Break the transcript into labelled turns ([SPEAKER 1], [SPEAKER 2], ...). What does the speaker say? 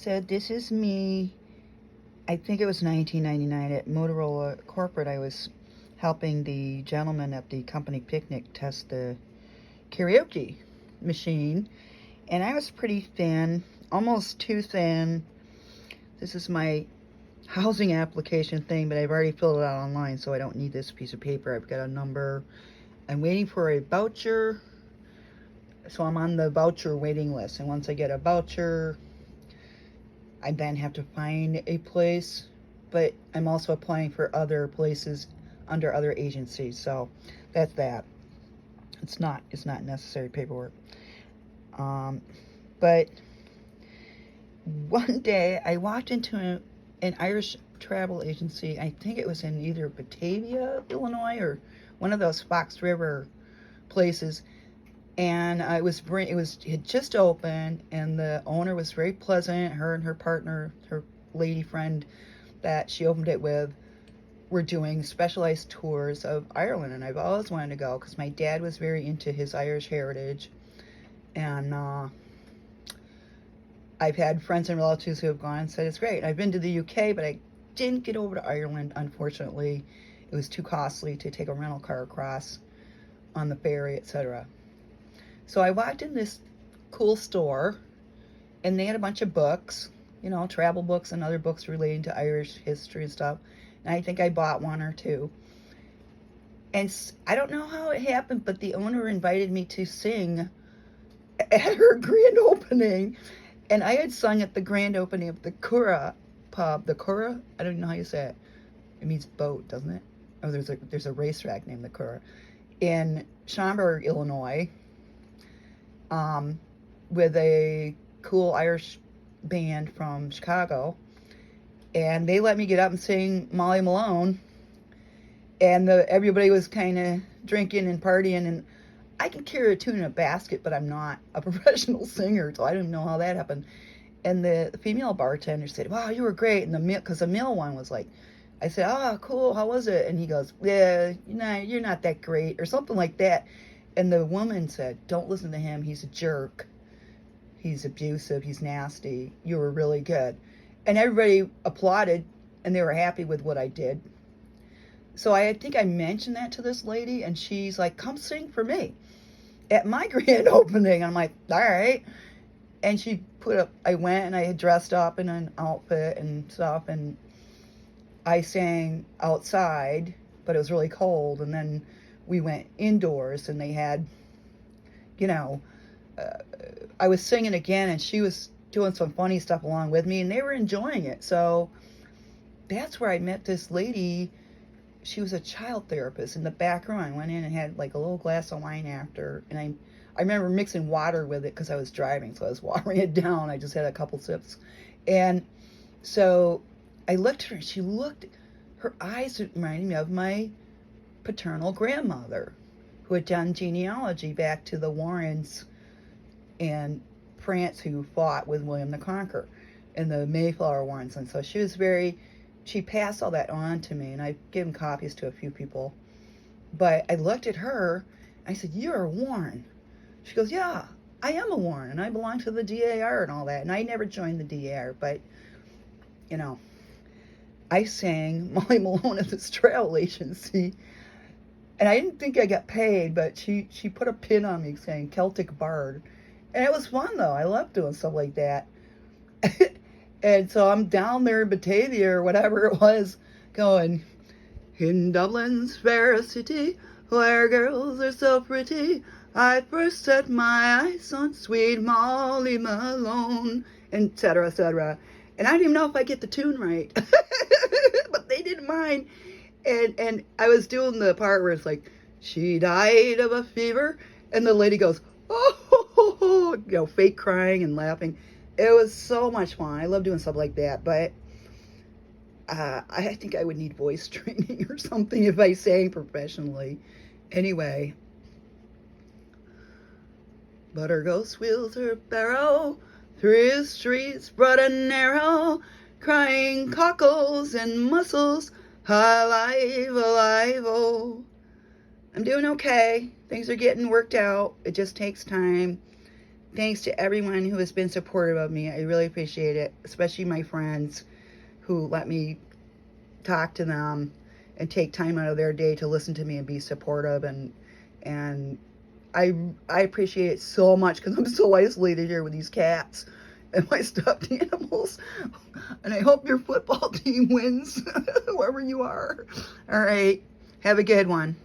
[SPEAKER 1] So this is me. I think it was 1999 at Motorola Corporate. I was helping the gentleman at the company picnic test the karaoke machine. And I was pretty thin, almost too thin. This is my housing application thing, but I've already filled it out online, so I don't need this piece of paper. I've got a number. I'm waiting for a voucher. So I'm on the voucher waiting list. And once I get a voucher, I then have to find a place, but I'm also applying for other places under other agencies. So that's that. It's not necessary paperwork. But one day I walked into an Irish travel agency. I think it was in either Batavia, Illinois, or one of those Fox River places. And it had just opened, and the owner was very pleasant. Her and her partner, her lady friend that she opened it with, were doing specialized tours of Ireland, and I've always wanted to go because my dad was very into his Irish heritage, and I've had friends and relatives who have gone and said it's great. I've been to the UK, but I didn't get over to Ireland, unfortunately. It was too costly to take a rental car across on the ferry, etc. So I walked in this cool store, and they had a bunch of books, travel books and other books relating to Irish history and stuff. And I think I bought one or two. And I don't know how it happened, but the owner invited me to sing at her grand opening. And I had sung at the grand opening of the Curragh pub. The Curragh? I don't know how you say it. It means boat, doesn't it? Oh, there's a racetrack named the Curragh in Schaumburg, Illinois. With a cool Irish band from Chicago, and they let me get up and sing Molly Malone, and everybody was kind of drinking and partying, and I can carry a tune in a basket, but I'm not a professional singer, so I don't know how that happened. And the female bartender said, "Wow, you were great." And because the male one was like, I said, "Oh, cool, how was it?" And he goes, "Yeah, you're not that great," or something like that. And the woman said, "Don't listen to him. He's a jerk. He's abusive. He's nasty. You were really good." And everybody applauded, and they were happy with what I did. So I think I mentioned that to this lady, and she's like, "Come sing for me at my grand opening." I'm like, "All right." And I went, and I had dressed up in an outfit and stuff, and I sang outside, but it was really cold. And then we went indoors, and they had, I was singing again, and she was doing some funny stuff along with me, and they were enjoying it. So that's where I met this lady. She was a child therapist in the back room. I went in and had like a little glass of wine after, and I remember mixing water with it because I was driving, so I was watering it down. I just had a couple sips. And so I looked at her, and her eyes reminded me of my paternal grandmother, who had done genealogy back to the Warrens in France, who fought with William the Conqueror, and the Mayflower Warrens. And so she passed all that on to me, and I've given copies to a few people. But I looked at her, I said, "You're a Warren." She goes, "Yeah, I am a Warren, and I belong to the DAR and all that." And I never joined the DAR, but, I sang Molly Malone at this travel agency, and I didn't think I got paid, but she put a pin on me saying Celtic Bard. And it was fun, though. I love doing stuff like that. And so I'm down there in Batavia or whatever it was, going, "In Dublin's fair city, where girls are so pretty, I first set my eyes on sweet Molly Malone," etc., etc. And I didn't even know if I get the tune right. But they didn't mind. And I was doing the part where it's like, "She died of a fever," and the lady goes, "Oh," fake crying and laughing. It was so much fun. I love doing stuff like that, but I think I would need voice training or something if I sang professionally. Anyway, Butter Ghost wheels her barrow through his streets broad and narrow, crying cockles and mussels, alive, alive, oh. I'm doing okay. Things are getting worked out. It just takes time. thanks to everyone who has been supportive of me. I really appreciate it, especially my friends who let me talk to them and take time out of their day to listen to me and be supportive. And I appreciate it so much because I'm so isolated here with these cats and my stuffed animals. And I hope your football team wins, whoever you are. All right. Have a good one.